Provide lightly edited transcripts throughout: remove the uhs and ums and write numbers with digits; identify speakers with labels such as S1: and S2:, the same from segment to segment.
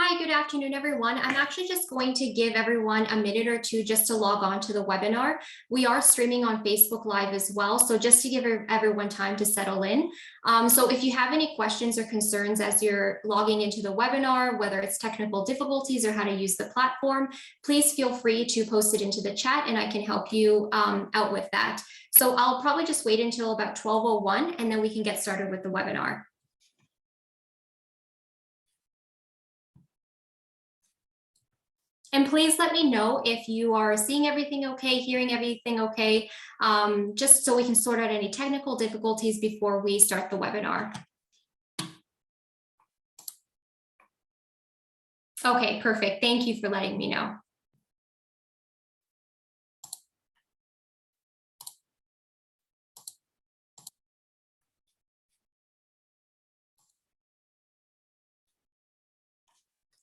S1: Hi, good afternoon, everyone. I'm actually just going to give everyone a minute or two just to log on to the webinar. We are streaming on Facebook Live as well, so just to give everyone time to settle in. So if you have any questions or concerns as you're logging into the webinar, whether it's technical difficulties or how to use the platform, please feel free to post it into the chat and I can help you out with that. So I'll probably just wait until about 12:01 and then we can get started with the webinar. And please let me know if you are seeing everything okay, hearing everything okay, just so we can sort out any technical difficulties before we start the webinar. Okay, perfect. Thank you for letting me know.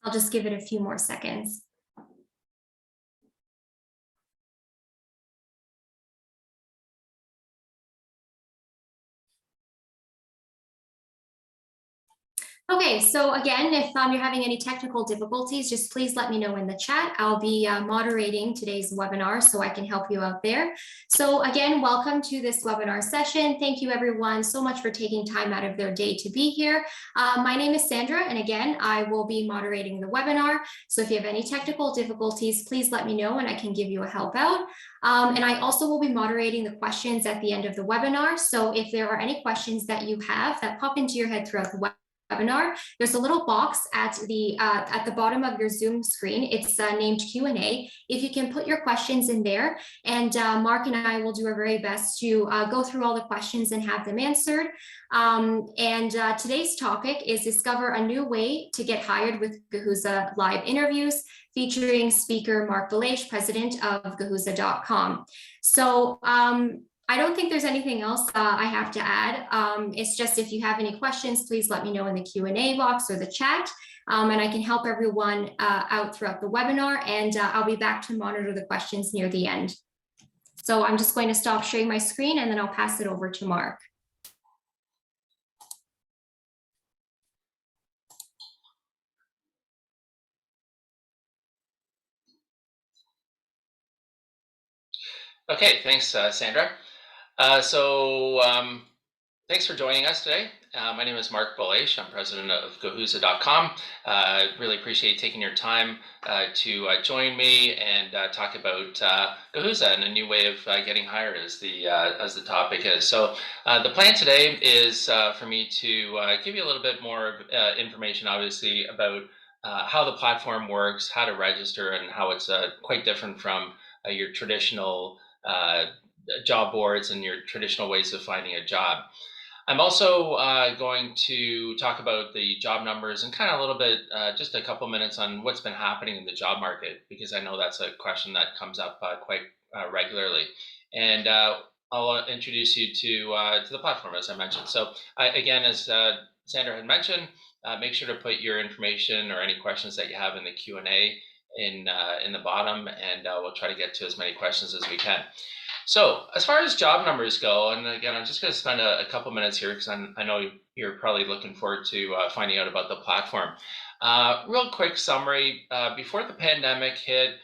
S1: I'll just give it a few more seconds. Okay, so again, if you're having any technical difficulties, just please let me know in the chat. I'll be moderating today's webinar so I can help you out there. So again, welcome to this webinar session. Thank you everyone so much for taking time out of their day to be here. My name is Sandra, and again, I will be moderating the webinar. So if you have any technical difficulties, please let me know and I can give you a help out. And I also will be moderating the questions at the end of the webinar. So if there are any questions that you have that pop into your head throughout the webinar, there's a little box at the bottom of your Zoom screen. It's named Q&A. If you can put your questions in there, and Mark and I will do our very best to go through all the questions and have them answered. Today's topic is discover a new way to get hired with Guhuza live interviews, featuring speaker Marc Belaiche, president of Guhuza.com. So I don't think there's anything else I have to add. It's just if you have any questions, please let me know in the Q&A box or the chat, and I can help everyone out throughout the webinar, and I'll be back to monitor the questions near the end. So I'm just going to stop sharing my screen and then I'll pass it over to Marc.
S2: Okay, thanks, Sandra. Thanks for joining us today. My name is Marc Belaiche. I'm president of Guhuza.com. Really appreciate taking your time to join me and talk about Guhuza and a new way of getting hired, as the topic is. So the plan today is for me to give you a little bit more information, obviously, about how the platform works, how to register, and how it's quite different from your traditional job boards and your traditional ways of finding a job. I'm also going to talk about the job numbers and kind of a little bit, just a couple minutes on what's been happening in the job market, because I know that's a question that comes up quite regularly. And I'll introduce you to the platform, as I mentioned. So again, as Sandra had mentioned, make sure to put your information or any questions that you have in the Q&A in the bottom, and we'll try to get to as many questions as we can. So as far as job numbers go, and again, I'm just going to spend a couple minutes here because I know you're probably looking forward to finding out about the platform. Real quick summary, before the pandemic hit,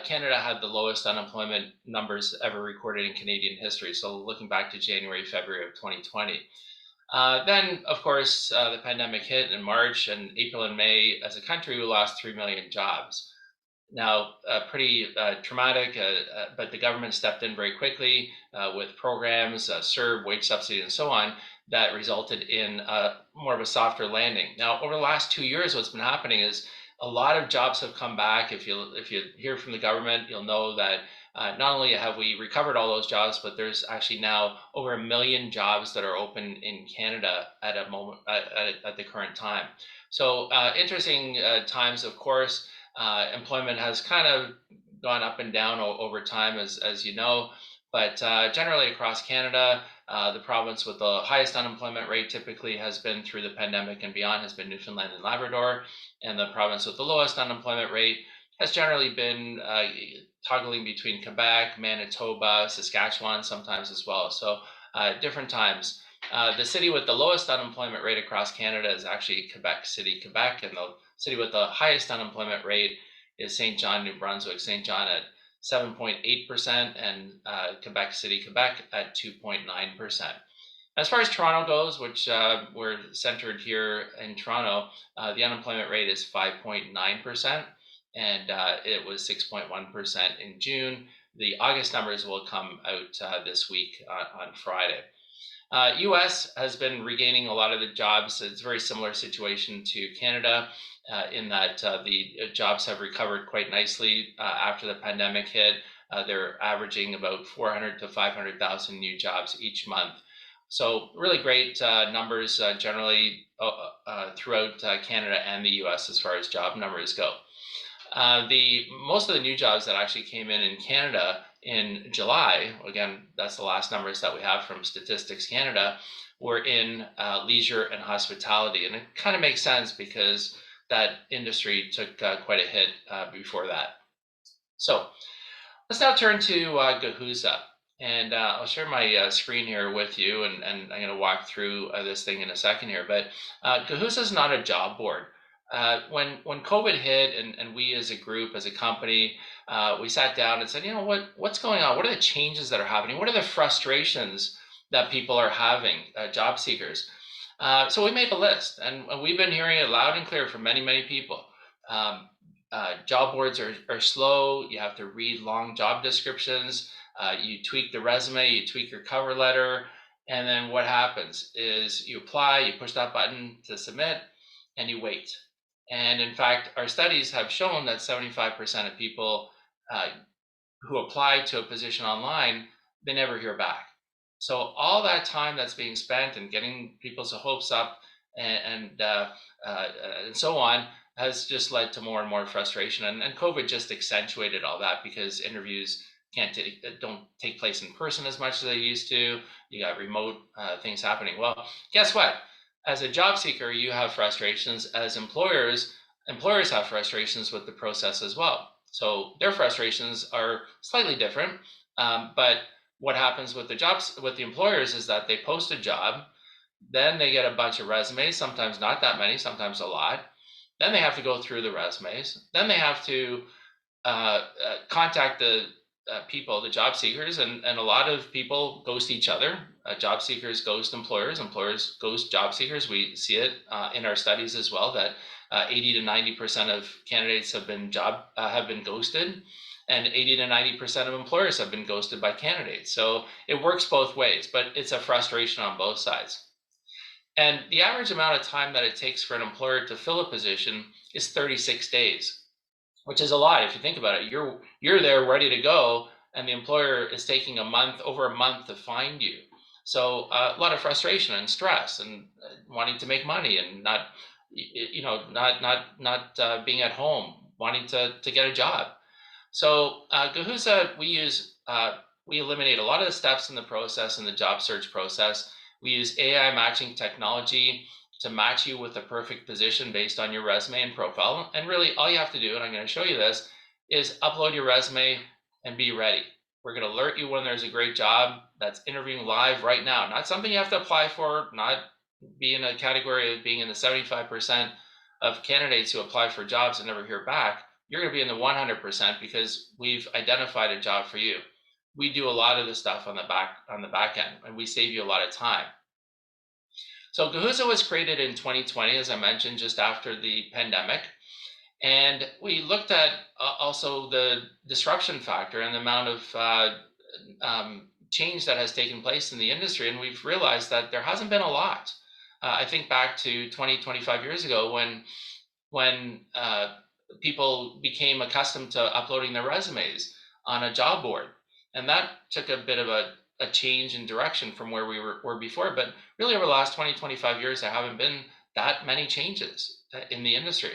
S2: Canada had the lowest unemployment numbers ever recorded in Canadian history. So looking back to January, February of 2020. Then, of course, the pandemic hit in March, and April and May, as a country, we lost 3 million jobs. Now, pretty traumatic, but the government stepped in very quickly with programs, CERB, wage subsidy, and so on, that resulted in more of a softer landing. Now, over the last 2 years, what's been happening is a lot of jobs have come back. If you hear from the government, you'll know that not only have we recovered all those jobs, but there's actually now over 1 million jobs that are open in Canada at a moment at the current time. So interesting times, of course. Employment has kind of gone up and down over time, as you know, but generally across Canada, the province with the highest unemployment rate typically has been, through the pandemic and beyond, has been Newfoundland and Labrador, and the province with the lowest unemployment rate has generally been toggling between Quebec, Manitoba, Saskatchewan sometimes as well. So different times. The city with the lowest unemployment rate across Canada is actually Quebec City, Quebec, and city with the highest unemployment rate is St. John, New Brunswick. St. John at 7.8% and Quebec City, Quebec at 2.9%. As far as Toronto goes, which we're centered here in Toronto, the unemployment rate is 5.9%, and it was 6.1% in June. The August numbers will come out this week on Friday. US has been regaining a lot of the jobs. It's a very similar situation to Canada in that the jobs have recovered quite nicely after the pandemic hit. They're averaging about 400 to 500,000 new jobs each month. So really great numbers generally throughout Canada and the US as far as job numbers go. Most of the new jobs that actually came in Canada in July, again, that's the last numbers that we have from Statistics Canada, were in leisure and hospitality. And it kind of makes sense because that industry took quite a hit before that. So let's now turn to Guhuza. And I'll share my screen here with you, and I'm going to walk through this thing in a second here. But Guhuza is not a job board. When COVID hit, and we as a group, as a company, we sat down and said, you know, what's going on? What are the changes that are happening? What are the frustrations that people are having, job seekers? So we made a list, and we've been hearing it loud and clear from many, many people. Job boards are slow. You have to read long job descriptions. You tweak the resume, you tweak your cover letter, and then what happens is you apply, you push that button to submit, and you wait. And in fact, our studies have shown that 75% of people who apply to a position online, they never hear back. So all that time that's being spent and getting people's hopes up and so on has just led to more and more frustration. And COVID just accentuated all that because interviews don't take place in person as much as they used to. You got remote things happening. Well, guess what? As a job seeker, you have frustrations. As employers have frustrations with the process as well. So their frustrations are slightly different. But what happens with the employers is that they post a job, then they get a bunch of resumes, sometimes not that many, sometimes a lot. Then they have to go through the resumes. Then they have to contact the people, the job seekers, and a lot of people ghost each other. Job seekers ghost employers, employers ghost job seekers. We see it in our studies as well that 80 to 90% of candidates have been ghosted, and 80 to 90% of employers have been ghosted by candidates. So it works both ways, but it's a frustration on both sides. And the average amount of time that it takes for an employer to fill a position is 36 days. Which is a lot if you think about it. You're there ready to go, and the employer is taking over a month to find you. So a lot of frustration and stress, and wanting to make money, and not being at home, wanting to get a job. So Guhuza, we eliminate a lot of the steps in the process, in the job search process. We use AI matching technology to match you with the perfect position based on your resume and profile. And really all you have to do, and I'm going to show you this, is upload your resume and be ready. We're going to alert you when there's a great job that's interviewing live right now. Not something you have to apply for, not be in a category of being in the 75% of candidates who apply for jobs and never hear back. You're going to be in the 100% because we've identified a job for you. We do a lot of the stuff on the back end, and we save you a lot of time. So Guhuza was created in 2020, as I mentioned, just after the pandemic. And we looked at also the disruption factor and the amount of change that has taken place in the industry. And we've realized that there hasn't been a lot. I think back to 25 years ago when people became accustomed to uploading their resumes on a job board. And that took a bit of a change in direction from where we were before. But really over the last 25 years, there haven't been that many changes in the industry.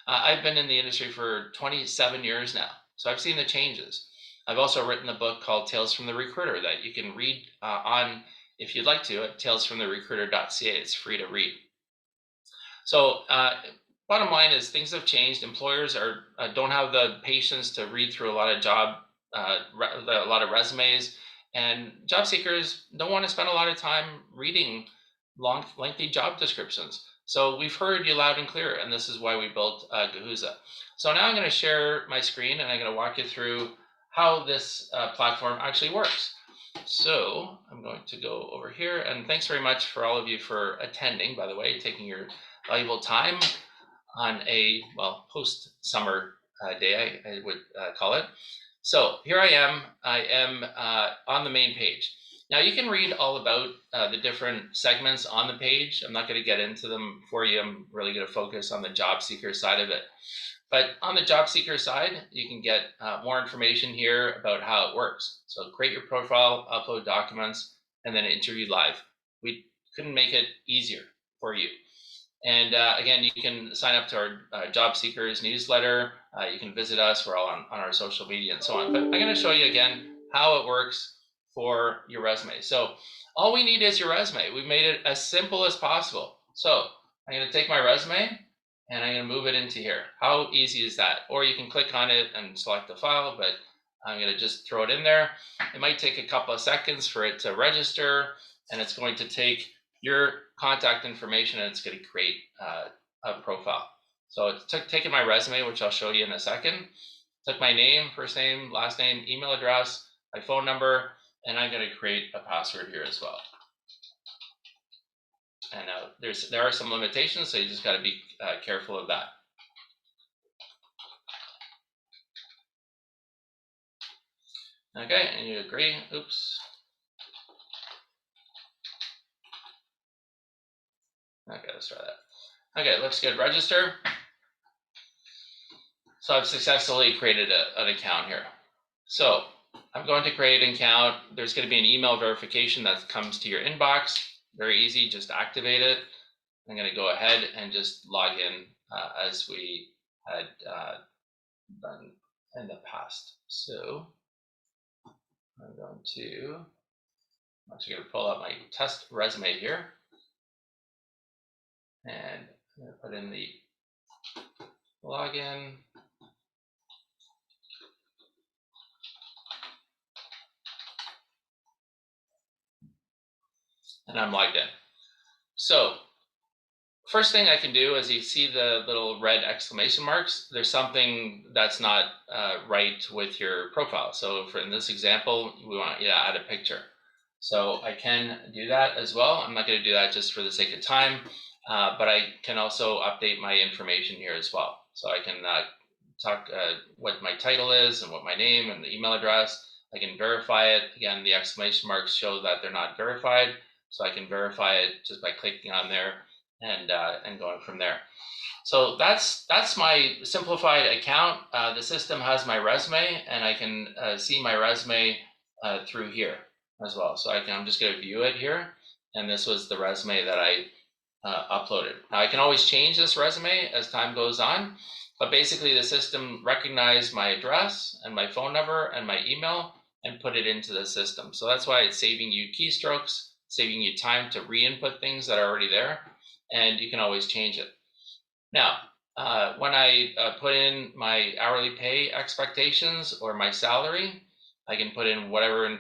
S2: I've been in the industry for 27 years now, so I've seen the changes. I've also written a book called Tales from the Recruiter that you can read on, if you'd like to, at talesfromtherecruiter.ca. It's free to read. So bottom line is things have changed. Employers don't have the patience to read through a lot of resumes. And job seekers don't want to spend a lot of time reading lengthy job descriptions. So we've heard you loud and clear, and this is why we built Guhuza. So now I'm going to share my screen, and I'm going to walk you through how this platform actually works. So I'm going to go over here, and thanks very much for all of you for attending, by the way, taking your valuable time on a, well, post-summer day, I would call it. So here I am on the main page. Now you can read all about the different segments on the page. I'm not going to get into them for you. I'm really going to focus on the job seeker side of it. But on the job seeker side, you can get more information here about how it works. So create your profile, upload documents, and then interview live. We couldn't make it easier for you. And again, you can sign up to our job seekers newsletter. You can visit us. We're all on our social media and so on. But I'm going to show you again how it works for your resume. So all we need is your resume. We've made it as simple as possible. So I'm going to take my resume and I'm going to move it into here. How easy is that? Or you can click on it and select the file, but I'm going to just throw it in there. It might take a couple of seconds for it to register, and it's going to take your contact information and it's going to create a profile. So it's taking my resume, which I'll show you in a second. Took my name, first name, last name, email address, my phone number, and I'm going to create a password here as well. And there are some limitations, so you just got to be careful of that. Okay, and you agree. Oops. Okay, let's try that. Okay, looks good. Register. So I've successfully created an account here. So I'm going to create an account. There's going to be an email verification that comes to your inbox. Very easy, just activate it. I'm going to go ahead and just log in as we had done in the past. So I'm actually going to pull up my test resume here. And I'm going to put in the login. And I'm logged in. So first thing I can do is you see the little red exclamation marks. There's something that's not right with your profile. So in this example, we want you to add a picture. So I can do that as well. I'm not going to do that just for the sake of time, but I can also update my information here as well. So I can talk what my title is and what my name and the email address. I can verify it. Again, the exclamation marks show that they're not verified. So I can verify it just by clicking on there and going from there. So that's my simplified account. The system has my resume, and I can see my resume through here as well. So I'm just going to view it here, and this was the resume that I uploaded. Now I can always change this resume as time goes on, but basically the system recognized my address and my phone number and my email and put it into the system. So that's why it's saving you keystrokes, saving you time to re-input things that are already there, and you can always change it. Now, when I put in my hourly pay expectations or my salary, I can put in whatever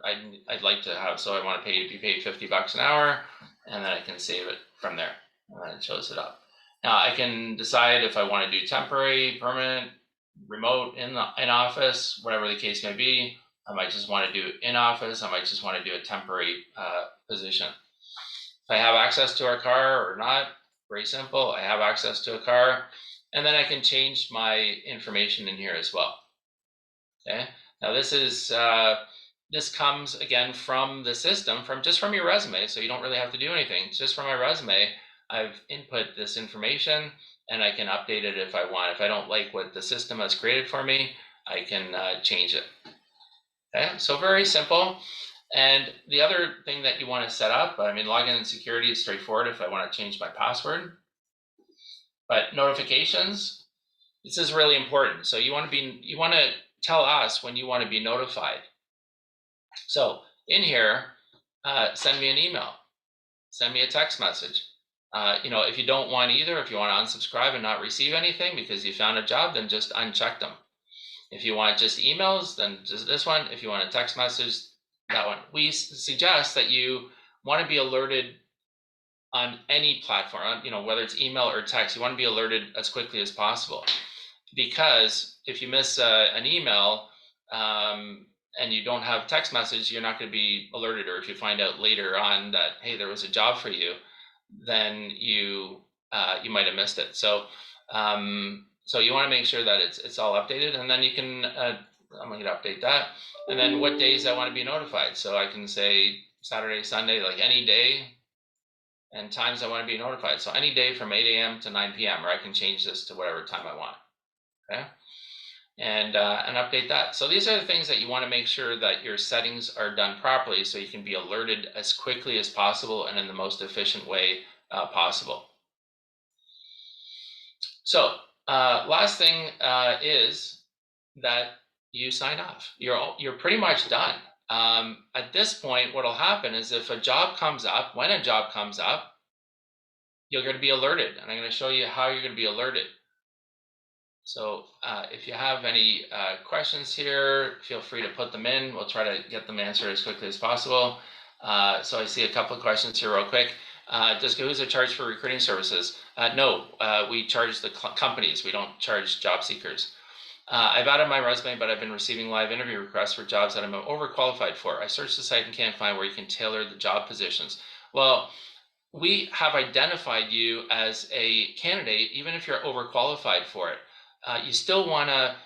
S2: I'd like to have. So I want to be paid $50 an hour, and then I can save it from there, and then it shows it up. Now I can decide if I want to do temporary, permanent, remote, in office, whatever the case may be. I might just want to do in office. I might just want to do a temporary position. If I have access to a car or not, very simple. I have access to a car, and then I can change my information in here as well. Okay. Now this comes again from the system, from your resume, so you don't really have to do anything. It's just from my resume, I've input this information, and I can update it if I want. If I don't like what the system has created for me, I can change it. Okay, so very simple. And the other thing that you want to set up, login and security is straightforward if I want to change my password. But notifications, this is really important. So you want to tell us when you want to be notified. So in here, send me an email, send me a text message. If you don't want either, if you want to unsubscribe and not receive anything because you found a job, then just uncheck them. If you want just emails, then just this one. If you want a text message, that one. We suggest that you want to be alerted on any platform, whether it's email or text, you want to be alerted as quickly as possible. Because if you miss an email and you don't have text message, you're not going to be alerted. Or if you find out later on that, hey, there was a job for you, then you might have missed it. So you want to make sure that it's all updated, and then you can I'm going to update that, and then what days I want to be notified. So I can say Saturday, Sunday, like any day, and times I want to be notified. So any day from 8 a.m. to 9 p.m. or I can change this to whatever time I want. Okay, and update that. So these are the things that you want to make sure that your settings are done properly, so you can be alerted as quickly as possible and in the most efficient way possible. So last thing is that you sign off. You're pretty much done. At this point, what will happen is if a job comes up, when a job comes up, you're going to be alerted, and I'm going to show you how you're going to be alerted. So if you have any questions here, feel free to put them in. We'll try to get them answered as quickly as possible. So I see a couple of questions here real quick. Does Guhuza charge for recruiting services? No, we charge the companies. We don't charge job seekers. I've added my resume, but I've been receiving live interview requests for jobs that I'm overqualified for. I searched the site and can't find where you can tailor the job positions. Well, we have identified you as a candidate, even if you're overqualified for it. You still want to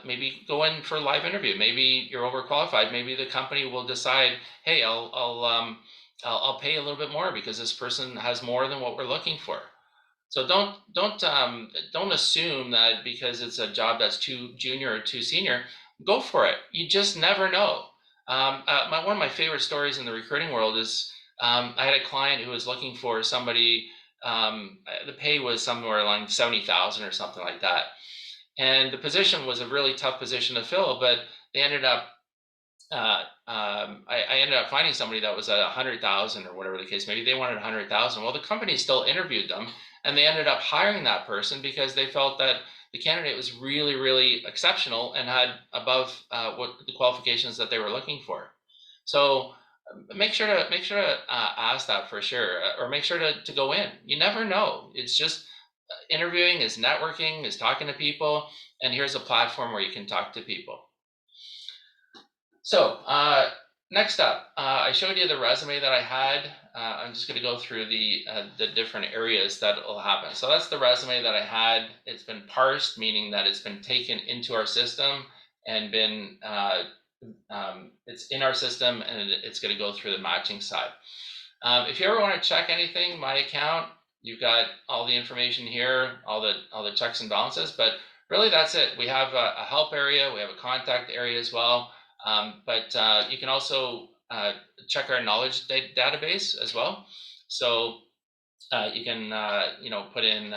S2: maybe go in for a live interview. Maybe you're overqualified. Maybe the company will decide, hey, I'll pay a little bit more because this person has more than what we're looking for. So don't assume that because it's a job that's too junior or too senior, go for it. You just never know. One of my favorite stories in the recruiting world is I had a client who was looking for somebody. The pay was somewhere along 70,000 or something like that, and the position was a really tough position to fill. But they ended up. I ended up finding somebody that was at 100,000 or whatever the case. Maybe they wanted 100,000. Well, the company still interviewed them, and they ended up hiring that person because they felt that the candidate was really, really exceptional and had above what the qualifications that they were looking for. So make sure to ask that for sure, or make sure to go in. You never know. It's just interviewing is networking, is talking to people, and here's a platform where you can talk to people. So next up, I showed you the resume that I had. I'm just going to go through the different areas that will happen. So that's the resume that I had. It's been parsed, meaning that it's been taken into our system and been it's in our system, and it's going to go through the matching side. If you ever want to check anything, my account, you've got all the information here, all the checks and balances. But really, that's it. We have a help area. We have a contact area as well. But you can also check our knowledge database as well. So you can put in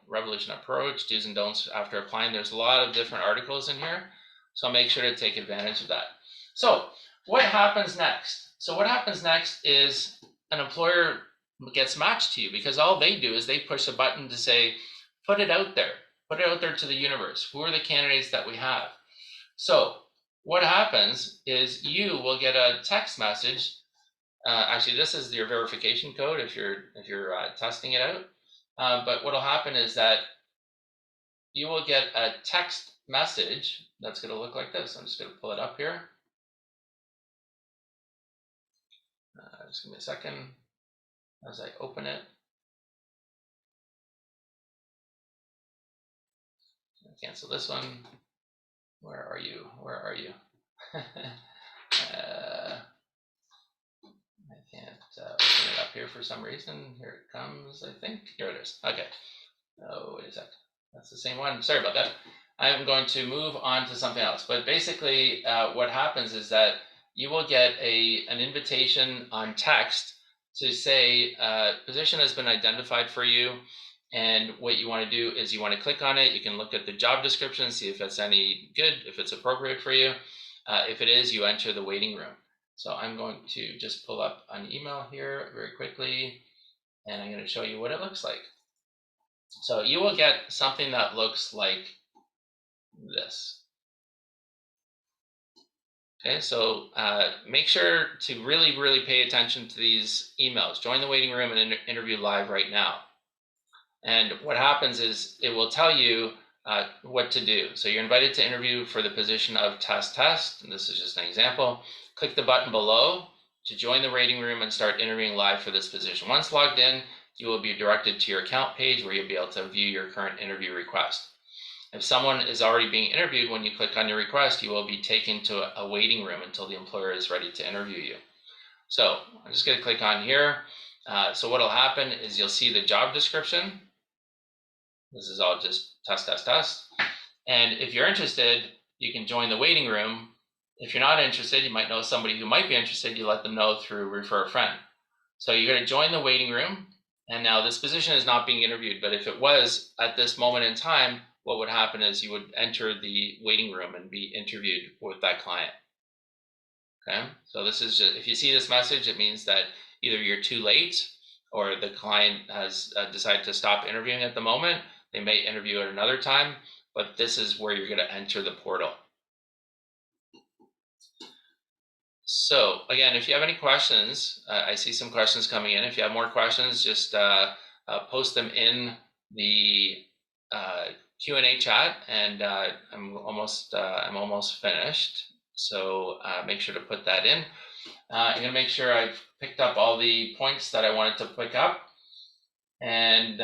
S2: revolution approach, do's and don'ts after applying. There's a lot of different articles in here, so make sure to take advantage of that. So what happens next? So what happens next is an employer gets matched to you, because all they do is they push a button to say, put it out there to the universe. Who are the candidates that we have? So what happens is you will get a text message. Actually, this is your verification code if you're testing it out. But what will happen is that you will get a text message that's going to look like this. I'm just going to pull it up here. Just give me a second as I open it. Cancel this one. Where are you? I can't open it up here for some reason. Here it comes, I think. Here it is. Okay. Oh, wait a sec. That's the same one. Sorry about that. I'm going to move on to something else. But basically, what happens is that you will get an invitation on text to say position has been identified for you. And what you want to do is you want to click on it. You can look at the job description, see if it's any good, if it's appropriate for you. If it is, you enter the waiting room. So I'm going to just pull up an email here very quickly, and I'm going to show you what it looks like. So you will get something that looks like this. Okay, so make sure to really pay attention to these emails. Join the waiting room and interview live right now. And what happens is it will tell you what to do. So you're invited to interview for the position of test, and this is just an example. Click the button below to join the waiting room and start interviewing live for this position. Once logged in, you will be directed to your account page where you'll be able to view your current interview request. If someone is already being interviewed, when you click on your request, you will be taken to a waiting room until the employer is ready to interview you. So I'm just going to click on here. So what will happen is you'll see the job description. This is all just test. And if you're interested, you can join the waiting room. If you're not interested, you might know somebody who might be interested. You let them know through refer a friend. So you're going to join the waiting room. And now this position is not being interviewed, but if it was at this moment in time, what would happen is you would enter the waiting room and be interviewed with that client. Okay, so this is just, if you see this message, it means that either you're too late or the client has decided to stop interviewing at the moment. They may interview at another time, but this is where you're going to enter the portal. So again, if you have any questions, I see some questions coming in. If you have more questions, just post them in the Q&A chat, and I'm almost finished. So make sure to put that in. I'm going to make sure I've picked up all the points that I wanted to pick up. And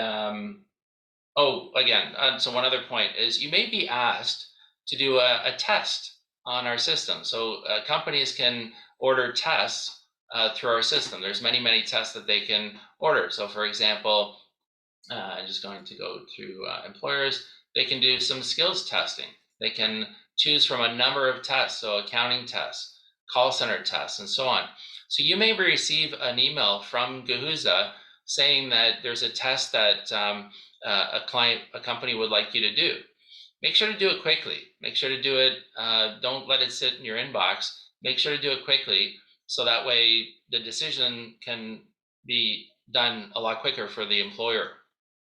S2: so one other point is you may be asked to do a test on our system. So companies can order tests through our system. There's many tests that they can order. So for example, I'm just going to go to employers. They can do some skills testing. They can choose from a number of tests, so accounting tests, call center tests, and so on. So you may receive an email from Guhuza saying that there's a test that a company would like you to do. Make sure to do it quickly. Make sure to do it. Don't let it sit in your inbox. Make sure to do it quickly, so that way the decision can be done a lot quicker for the employer.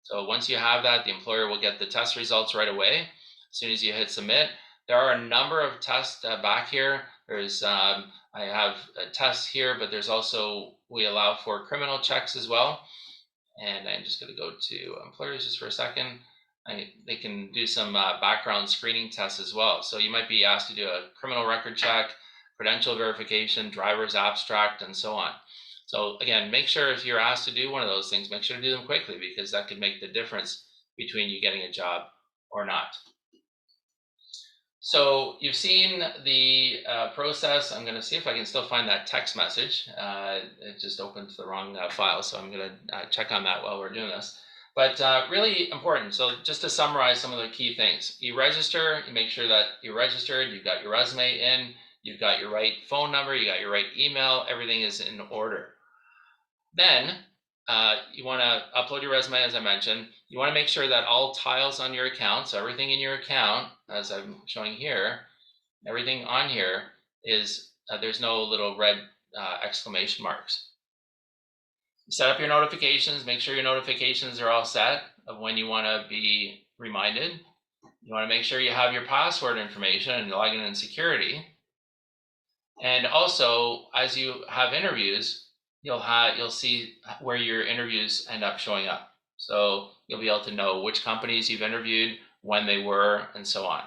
S2: So once you have that, the employer will get the test results right away as soon as you hit submit. There are a number of tests back here. There's I have a test here, but there's also, we allow for criminal checks as well. And I'm just going to go to employers just for a second. They can do some background screening tests as well. So you might be asked to do a criminal record check, credential verification, driver's abstract, and so on. So again, make sure if you're asked to do one of those things, make sure to do them quickly, because that could make the difference between you getting a job or not. So you've seen the process. I'm going to see if I can still find that text message. It just opened to the wrong file, so I'm going to check on that while we're doing this. But really important. So just to summarize some of the key things. You register, you make sure that you're registered, you've got your resume in, you've got your right phone number, you got your right email, everything is in order. Then you want to upload your resume, as I mentioned. You want to make sure that all tiles on your account, so everything in your account, as I'm showing here, everything on here is, there's no little red exclamation marks. Set up your notifications. Make sure your notifications are all set of when you want to be reminded. You want to make sure you have your password information and login and security. And also, as you have interviews, you'll see where your interviews end up showing up. So you'll be able to know which companies you've interviewed, when they were, and so on.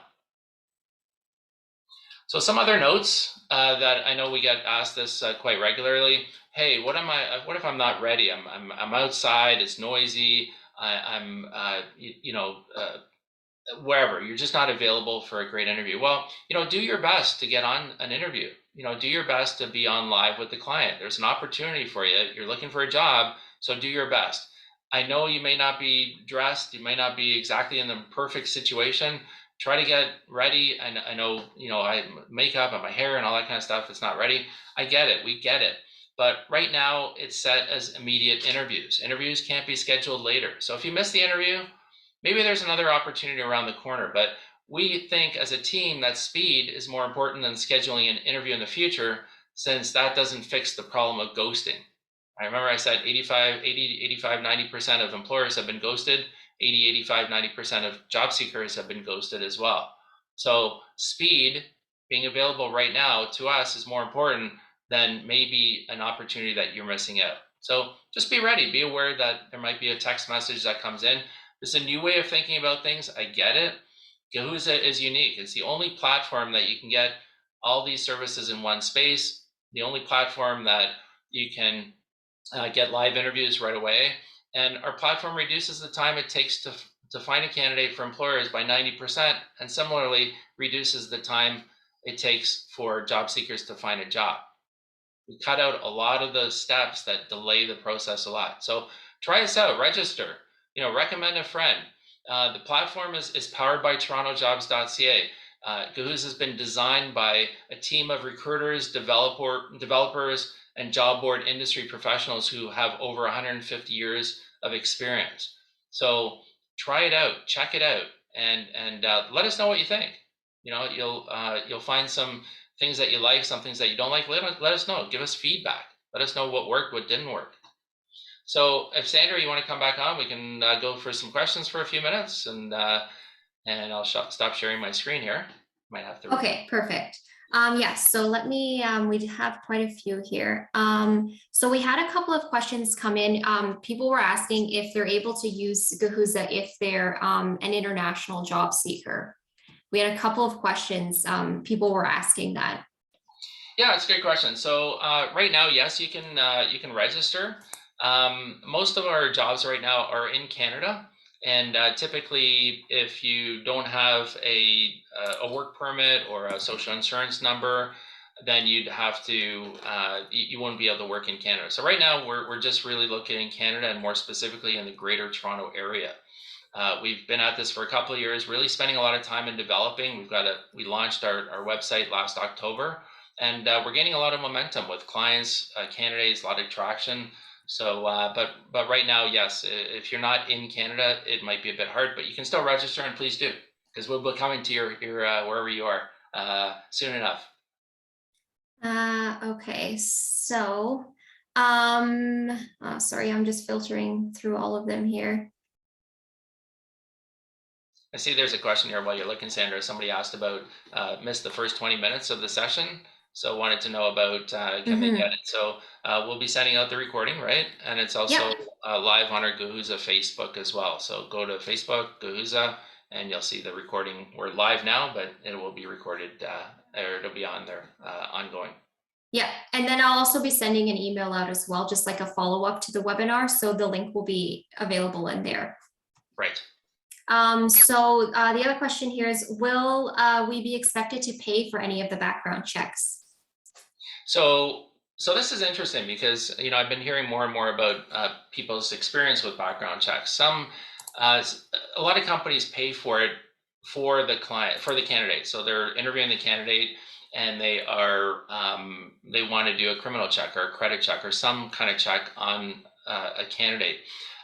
S2: So some other notes that I know we get asked this quite regularly. Hey, what if I'm not ready? I'm outside. It's noisy. I'm wherever. You're just not available for a great interview. Well, do your best to get on an interview. Do your best to be on live with the client. There's an opportunity for you. You're looking for a job, so do your best. I know you may not be dressed. You may not be exactly in the perfect situation. Try to get ready. And I know, I makeup and my hair and all that kind of stuff, it's not ready. I get it. We get it. But right now it's set as immediate interviews. Interviews can't be scheduled later. So if you miss the interview, maybe there's another opportunity around the corner. But we think as a team that speed is more important than scheduling an interview in the future, since that doesn't fix the problem of ghosting. I remember I said 90% of employers have been ghosted. 90% of job seekers have been ghosted as well. So speed being available right now to us is more important than maybe an opportunity that you're missing out. So just be ready, be aware that there might be a text message that comes in. It's a new way of thinking about things. I get it. Guhuza is unique. It's the only platform that you can get all these services in one space, the only platform that you can get live interviews right away. And our platform reduces the time it takes to find a candidate for employers by 90%, and similarly reduces the time it takes for job seekers to find a job. We cut out a lot of those steps that delay the process a lot. So try us out, register, recommend a friend. The platform is powered by TorontoJobs.ca. Guhuza has been designed by a team of recruiters, developers, and job board industry professionals who have over 150 years of experience. So try it out, check it out, and let us know what you think. You'll find some things that you like, some things that you don't like. Let us know. Give us feedback. Let us know what worked, what didn't work. So if Sandra, you want to come back on, we can go for some questions for a few minutes, and I'll stop sharing my screen here. Might have to.
S1: Okay, perfect. Yes, so let me, we have quite a few here. So we had a couple of questions come in. People were asking if they're able to use Guhuza if they're an international job seeker. We had a couple of questions. People were asking that.
S2: Yeah, it's a great question. So right now, yes, you can register. Most of our jobs right now are in Canada, and typically, if you don't have a work permit or a social insurance number, then you'd have to you won't be able to work in Canada. So right now, we're just really looking in Canada, and more specifically in the Greater Toronto area. We've been at this for a couple of years, really spending a lot of time in developing. We launched our website last October, and we're gaining a lot of momentum with clients, candidates, a lot of traction. So, but right now, yes, if you're not in Canada, it might be a bit hard, but you can still register, and please do, because we'll be coming to your wherever you are soon enough.
S1: Okay, so, sorry, I'm just filtering through all of them here.
S2: I see there's a question here while you're looking, Sandra. Somebody asked about missed the first 20 minutes of the session, so wanted to know about can they get it. So we'll be sending out the recording, right? And it's also live on our Guhuza Facebook as well. So go to Facebook, Guhuza, and you'll see the recording. We're live now, but it will be recorded or it'll be on there ongoing.
S1: Yeah, and then I'll also be sending an email out as well, just like a follow-up to the webinar. So the link will be available in there.
S2: Right.
S1: So the other question here is, will we be expected to pay for any of the background checks?
S2: So this is interesting because, I've been hearing more and more about people's experience with background checks. A lot of companies pay for it for the client, for the candidate. So they're interviewing the candidate, and they want to do a criminal check or a credit check or some kind of check on a candidate.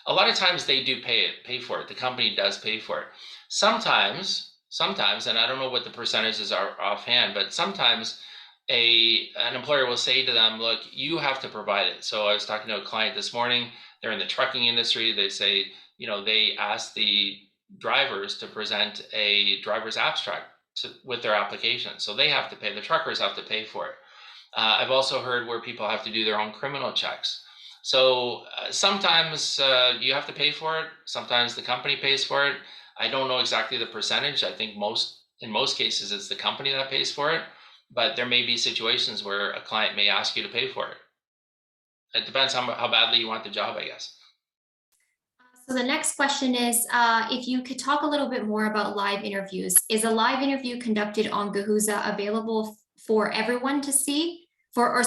S2: A lot of times they do pay for it. The company does pay for it. Sometimes, and I don't know what the percentages are offhand, but sometimes an employer will say to them, look, you have to provide it. So I was talking to a client this morning. They're in the trucking industry. They say, they ask the drivers to present a driver's abstract with their application. So they have to pay, the truckers have to pay for it. I've also heard where people have to do their own criminal checks. So sometimes you have to pay for it. Sometimes the company pays for it. I don't know exactly the percentage. I think in most cases, it's the company that pays for it. But there may be situations where a client may ask you to pay for it. It depends how badly you want the job, I guess.
S1: So the next question is, if you could talk a little bit more about live interviews. Is a live interview conducted on Guhuza available for everyone to see? For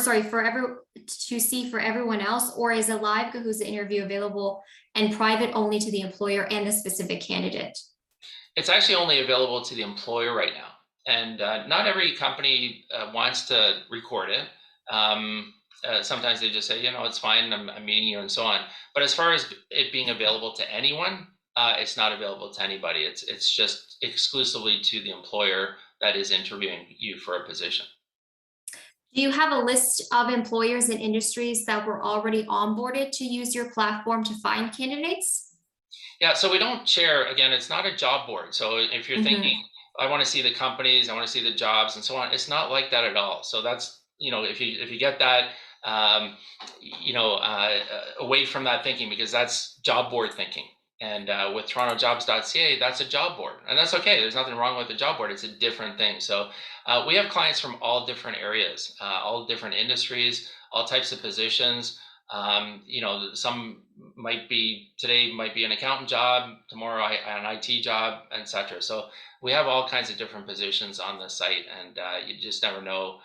S1: everyone else, or is a live Guhuza interview available and private only to the employer and the specific candidate?
S2: It's actually only available to the employer right now, and not every company wants to record it. Sometimes they just say, it's fine, I'm meeting you, and so on. But as far as it being available to anyone, it's not available to anybody. It's just exclusively to the employer that is interviewing you for a position.
S1: Do you have a list of employers and industries that were already onboarded to use your platform to find candidates?
S2: Yeah, so we don't share, again, it's not a job board. So if you're thinking, I want to see the companies, I want to see the jobs and so on. It's not like that at all. So that's, if you get that, away from that thinking, because that's job board thinking. And with TorontoJobs.ca, that's a job board, and that's okay. There's nothing wrong with the job board. It's a different thing. So we have clients from all different areas, all different industries, all types of positions. Some today might be an accountant job, tomorrow an IT job, etc. So we have all kinds of different positions on the site, and you just never know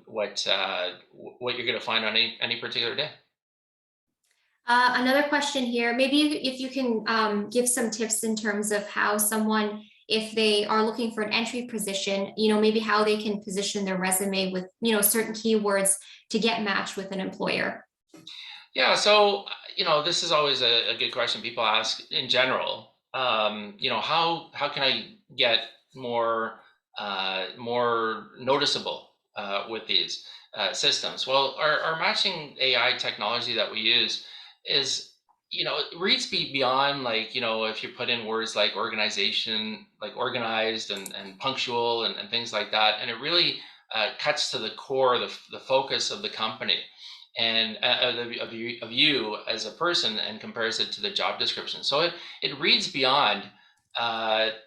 S2: what you're going to find on any particular day.
S1: Another question here, maybe if you can give some tips in terms of how someone, if they are looking for an entry position, maybe how they can position their resume with, certain keywords to get matched with an employer.
S2: Yeah, so this is always a good question people ask in general. How can I get more noticeable with these systems? Well, our matching AI technology that we use is, it reads beyond, like, if you put in words like organization, like organized and punctual and things like that, and it really cuts to the core, the focus of the company and of you as a person, and compares it to the job description. So it reads beyond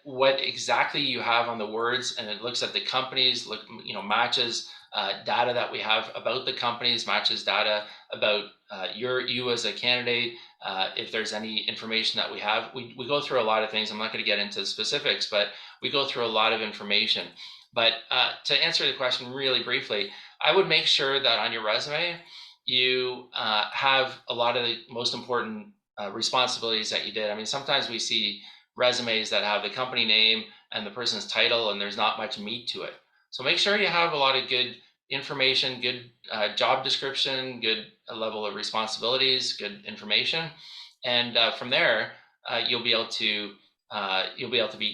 S2: what exactly you have on the words, and it looks at the companies, matches data that we have about the companies, matches data about you as a candidate. If there's any information that we have, we go through a lot of things. I'm not going to get into the specifics, but we go through a lot of information. But to answer the question really briefly, I would make sure that on your resume, you have a lot of the most important responsibilities that you did. I mean, sometimes we see resumes that have the company name and the person's title, and there's not much meat to it. So make sure you have a lot of good information, good job description, good level of responsibilities, good information, and from there you'll be able to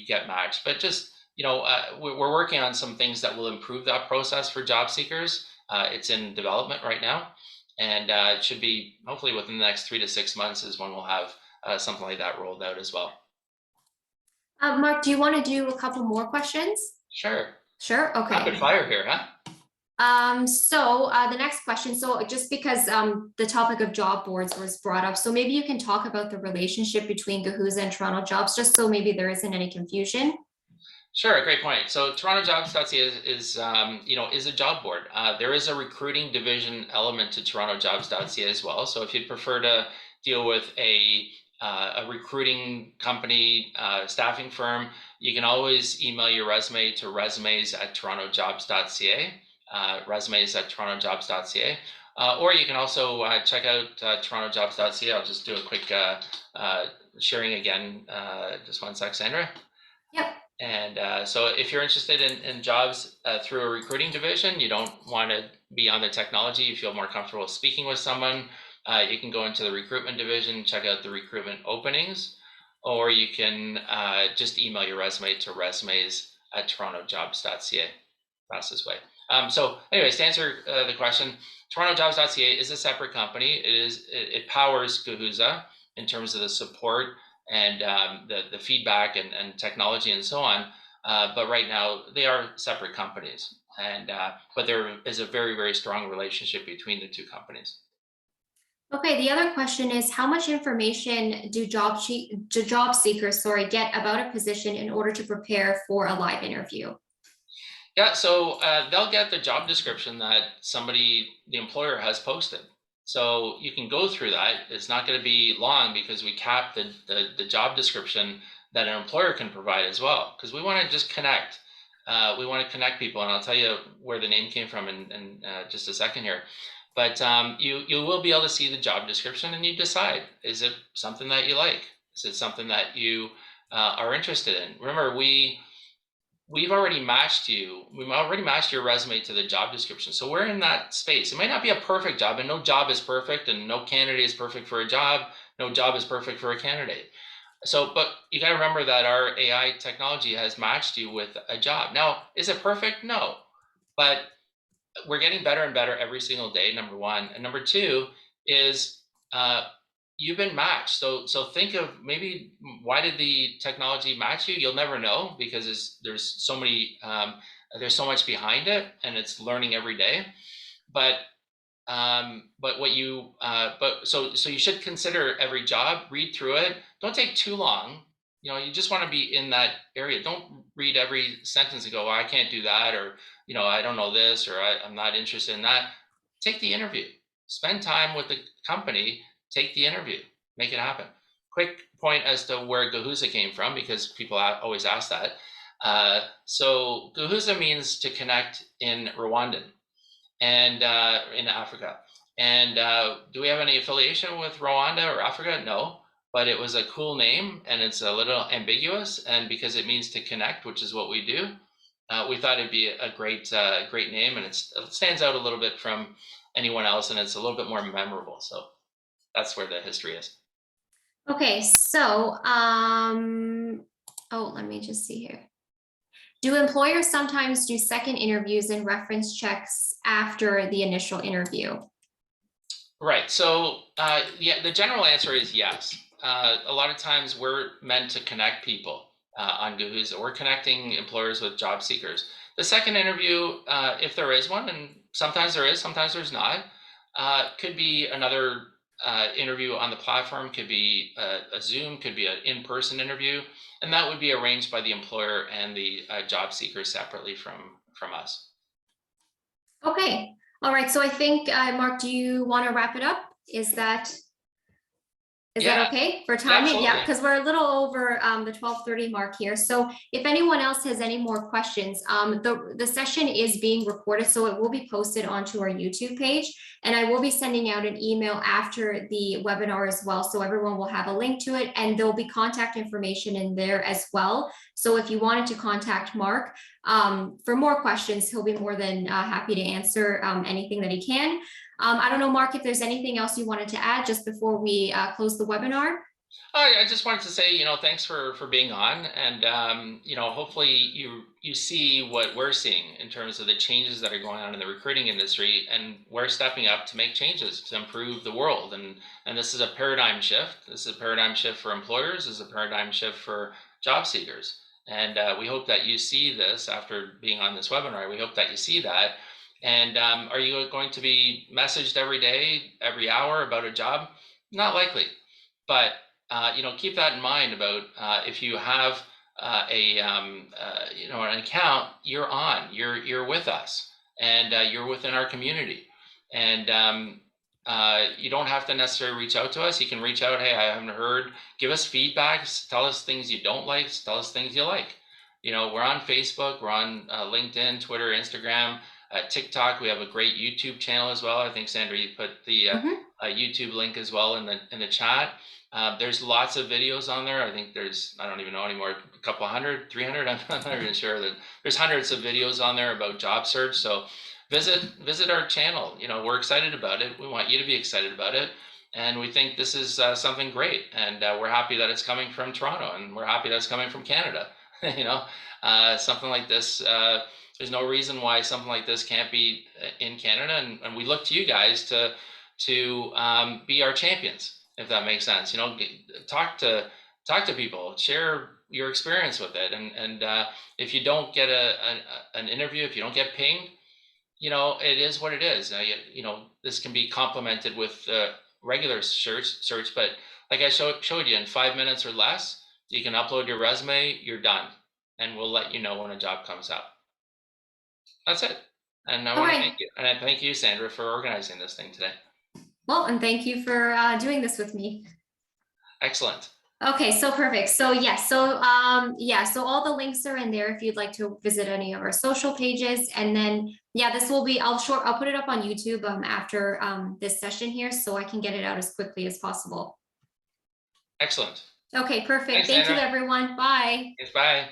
S2: get matched. But just we're working on some things that will improve that process for job seekers. It's in development right now, and it should be hopefully within the next 3 to 6 months is when we'll have something like that rolled out as well.
S1: Mark, do you want to do a couple more questions?
S2: Sure.
S1: Sure. Okay.
S2: Rapid fire here, huh?
S1: The next question, so just because the topic of job boards was brought up, so maybe you can talk about the relationship between Guhuza and Toronto Jobs, just so maybe there isn't any confusion.
S2: Sure, great point. So TorontoJobs.ca is a job board. There is a recruiting division element to TorontoJobs.ca as well. So if you'd prefer to deal with a recruiting company, staffing firm, you can always email your resume to resumes@TorontoJobs.ca, resumes@TorontoJobs.ca, or you can also check out TorontoJobs.ca. I'll just do a quick sharing again. Just one sec, Sandra.
S1: Yep.
S2: And so if you're interested in jobs through a recruiting division, you don't want to be on the technology, you feel more comfortable speaking with someone, you can go into the recruitment division, check out the recruitment openings, or you can just email your resume to resumes@TorontoJobs.ca. Fastest way. So anyways, to answer the question, TorontoJobs.ca is a separate company. It powers Guhuza in terms of the support and the feedback and technology and so on. But right now they are separate companies, and but there is a very, very strong relationship between the two companies.
S1: Okay, the other question is, how much information do job seekers get about a position in order to prepare for a live interview?
S2: Yeah, so they'll get the job description that the employer has posted. So you can go through that. It's not going to be long because we cap the job description that an employer can provide as well, because we want to just connect. We want to connect people, and I'll tell you where the name came from in just a second here. But you will be able to see the job description, and you decide, is it something that you like? Is it something that you are interested in? Remember, we've already matched you. We've already matched your resume to the job description. So we're in that space. It might not be a perfect job, and no job is perfect, and no candidate is perfect for a job. No job is perfect for a candidate. So, but you got to remember that our AI technology has matched you with a job. Now, is it perfect? No, but we're getting better and better every single day, number one. And number two is you've been matched. So think of maybe why did the technology match you? You'll never know because there's so many there's so much behind it, and it's learning every day. But so you should consider every job, read through it. Don't take too long. You just want to be in that area. Don't read every sentence and go, well, I can't do that, or I don't know this, or I'm not interested in that. Take the interview. Spend time with the company. Take the interview. Make it happen. Quick point as to where Guhuza came from, because people always ask that. So Guhuza means to connect in Rwandan and in Africa. And do we have any affiliation with Rwanda or Africa? No, but it was a cool name, and it's a little ambiguous. And because it means to connect, which is what we do, we thought it'd be a great name, and it stands out a little bit from anyone else, and it's a little bit more memorable. So that's where the history is.
S1: Okay, so let me just see here. Do employers sometimes do second interviews and reference checks after the initial interview?
S2: Right. So yeah, the general answer is yes. A lot of times we're meant to connect people on Guhuza. We're connecting employers with job seekers. The second interview, if there is one, and sometimes there is, sometimes there's not, could be another interview on the platform, could be a Zoom, could be an in-person interview, and that would be arranged by the employer and the job seeker separately from us.
S1: Okay. All right. So I think, Marc, do you want to wrap it up? Is that okay for timing? Yeah, because we're a little over the 12:30 mark here. So if anyone else has any more questions, the session is being recorded, so it will be posted onto our YouTube page. And I will be sending out an email after the webinar as well. So everyone will have a link to it, and there'll be contact information in there as well. So if you wanted to contact Marc for more questions, he'll be more than happy to answer anything that he can. I don't know, Marc, if there's anything else you wanted to add just before we close the webinar.
S2: I just wanted to say, thanks for being on, and hopefully you see what we're seeing in terms of the changes that are going on in the recruiting industry, and we're stepping up to make changes to improve the world. And this is a paradigm shift. This is a paradigm shift for employers. This is a paradigm shift for job seekers. And we hope that you see this after being on this webinar. We hope that you see that. And are you going to be messaged every day, every hour about a job? Not likely, but keep that in mind about if you have an account, you're on, you're with us, and you're within our community, and you don't have to necessarily reach out to us. You can reach out, hey, I haven't heard, give us feedback, tell us things you don't like, tell us things you like. We're on Facebook, we're on LinkedIn, Twitter, Instagram, TikTok. We have a great YouTube channel as well. I think Sandra, you put the YouTube link as well in the chat. There's lots of videos on there. I think there's, I don't even know anymore, a couple hundred, 300. I'm not even sure. That there's hundreds of videos on there about job search. So visit our channel. We're excited about it. We want you to be excited about it. And we think this is something great. And we're happy that it's coming from Toronto, and we're happy that it's coming from Canada. Something like this, there's no reason why something like this can't be in Canada. And we look to you guys to be our champions, if that makes sense. Talk to people, share your experience with it, and if you don't get an interview, if you don't get pinged, it is what it is. This can be complemented with regular search, but like I showed you, in 5 minutes or less, you can upload your resume, you're done, and we'll let you know when a job comes up. That's it. And I want to thank you, and I thank you, Sandra, for organizing this thing today.
S1: Well, and thank you for doing this with me. Excellent. Okay, so perfect. So yes, so all the links are in there if you'd like to visit any of our social pages. And then this will be, I'll put it up on YouTube after this session here, so I can get it out as quickly as possible.
S2: Excellent.
S1: Okay, perfect. Thank you, everyone. Bye.
S2: Yes, bye.